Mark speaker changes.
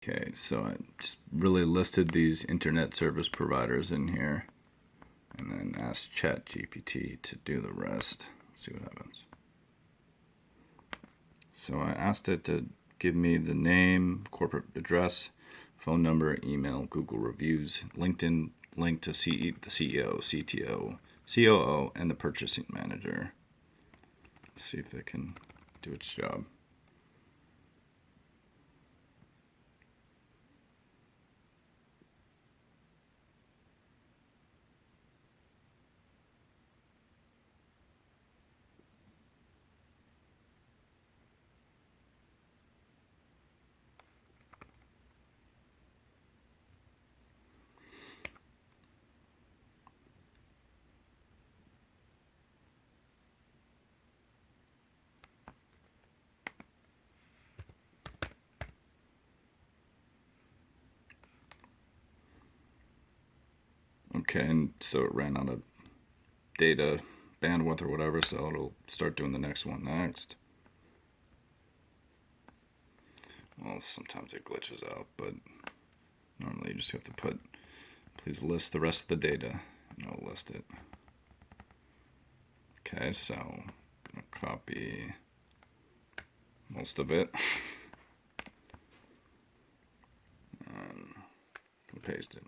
Speaker 1: Okay, so I just really listed these internet service providers in here and then asked ChatGPT to do the rest. Let's see what happens. So I asked it to give me the name, corporate address, phone number, email, Google reviews, LinkedIn link to the CEO, CTO, COO, and the purchasing manager. Let's see if it can do its job. Okay, and so it ran out of data bandwidth or whatever, so it'll start doing the next one next. Well, sometimes it glitches out, but normally you just have to put, please list the rest of the data, and it'll list it. Okay, so I'm gonna copy most of it and paste it.